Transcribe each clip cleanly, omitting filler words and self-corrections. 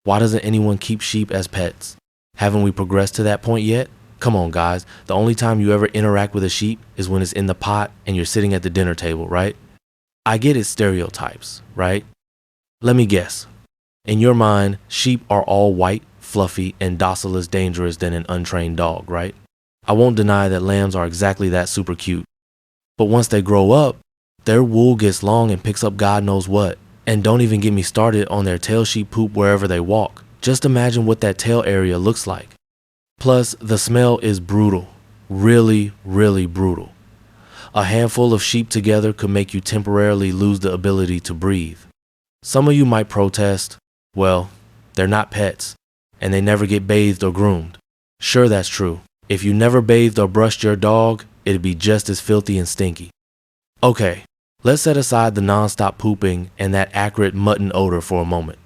Why doesn't anyone keep sheep as pets? Haven't we progressed to that point yet? Come on, guys. The only time you ever interact with a sheep is when it's in the pot and you're sitting at the dinner table, right? I get it's stereotypes, right? Let me guess. In your mind, sheep are all white, fluffy, and docile as dangerous than an untrained dog, right? I won't deny that lambs are exactly that super cute. But once they grow up, their wool gets long and picks up God knows what. And don't even get me started on their tail sheep poop wherever they walk. Just imagine what that tail area looks like. Plus, the smell is brutal. Really, really brutal. A handful of sheep together could make you temporarily lose the ability to breathe. Some of you might protest, well, they're not pets, and they never get bathed or groomed. Sure, that's true. If you never bathed or brushed your dog, it'd be just as filthy and stinky. Okay, let's set aside the non-stop pooping and that acrid mutton odor for a moment.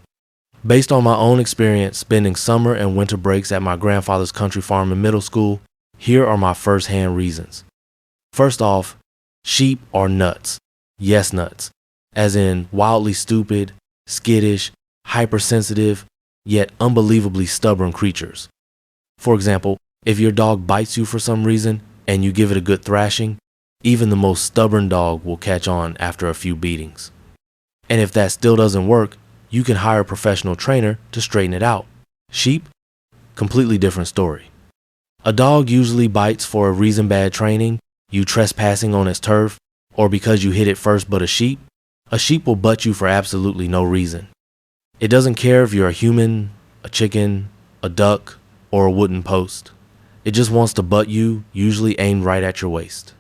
Based on my own experience spending summer and winter breaks at my grandfather's country farm in middle school, here are my first-hand reasons. First off, sheep are nuts. Yes, nuts. As in wildly stupid, skittish, hypersensitive, yet unbelievably stubborn creatures. For example, if your dog bites you for some reason and you give it a good thrashing, even the most stubborn dog will catch on after a few beatings. And if that still doesn't work, you can hire a professional trainer to straighten it out. Sheep? Completely different story. A dog usually bites for a reason: bad training, you trespassing on its turf, or because you hit it first. But a sheep will butt you for absolutely no reason. It doesn't care if you're a human, a chicken, a duck, or a wooden post. It just wants to butt you, usually aimed right at your waist.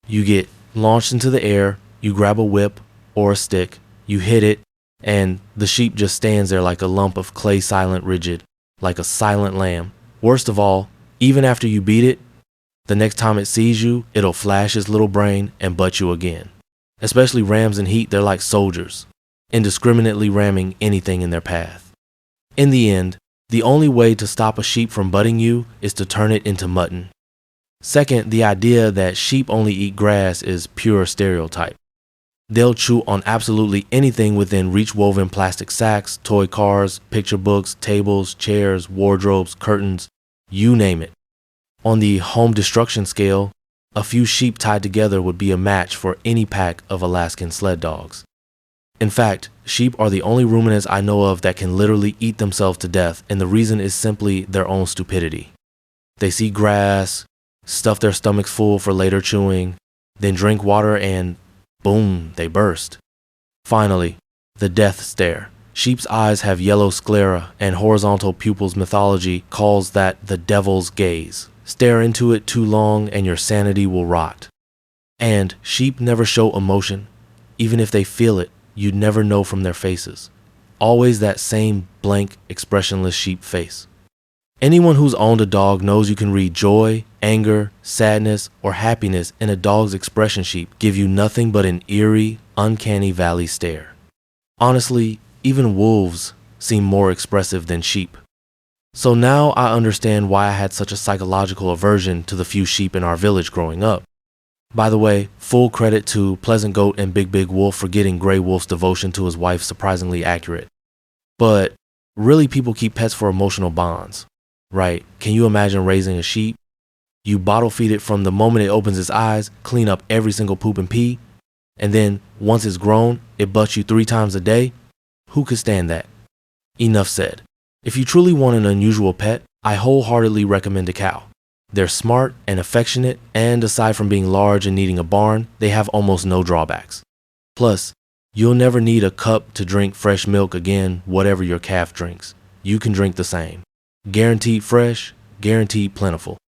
You get launched into the air, you grab a whip or a stick, you hit it, and the sheep just stands there like a lump of clay, silent, rigid, like a silent lamb. Worst of all, even after you beat it, the next time it sees you, it'll flash its little brain and butt you again. Especially rams in heat, they're like soldiers, indiscriminately ramming anything in their path. In the end, the only way to stop a sheep from butting you is to turn it into mutton. Second, the idea that sheep only eat grass is pure stereotype. They'll chew on absolutely anything within reach-woven plastic sacks, toy cars, picture books, tables, chairs, wardrobes, curtains, you name it. On the home destruction scale, a few sheep tied together would be a match for any pack of Alaskan sled dogs. In fact, sheep are the only ruminants I know of that can literally eat themselves to death, and the reason is simply their own stupidity. They see grass, stuff their stomachs full for later chewing, then drink water and boom, they burst. Finally, the death stare. Sheep's eyes have yellow sclera, and horizontal pupils mythology calls that the devil's gaze. Stare into it too long and your sanity will rot. And sheep never show emotion. Even if they feel it, you'd never know from their faces. Always that same blank, expressionless sheep face. Anyone who's owned a dog knows you can read joy, anger, sadness, or happiness in a dog's expression sheet give you nothing but an eerie, uncanny valley stare. Honestly, even wolves seem more expressive than sheep. So now I understand why I had such a psychological aversion to the few sheep in our village growing up. By the way, full credit to Pleasant Goat and Big Wolf for getting Grey Wolf's devotion to his wife surprisingly accurate. But really, people keep pets for emotional bonds. Right, can you imagine raising a sheep? You bottle feed it from the moment it opens its eyes, clean up every single poop and pee, and then once it's grown, it butts you 3 times a day? Who could stand that? Enough said. If you truly want an unusual pet, I wholeheartedly recommend a cow. They're smart and affectionate, and aside from being large and needing a barn, they have almost no drawbacks. Plus, you'll never need a cup to drink fresh milk again, whatever your calf drinks. You can drink the same. Guaranteed fresh, guaranteed plentiful.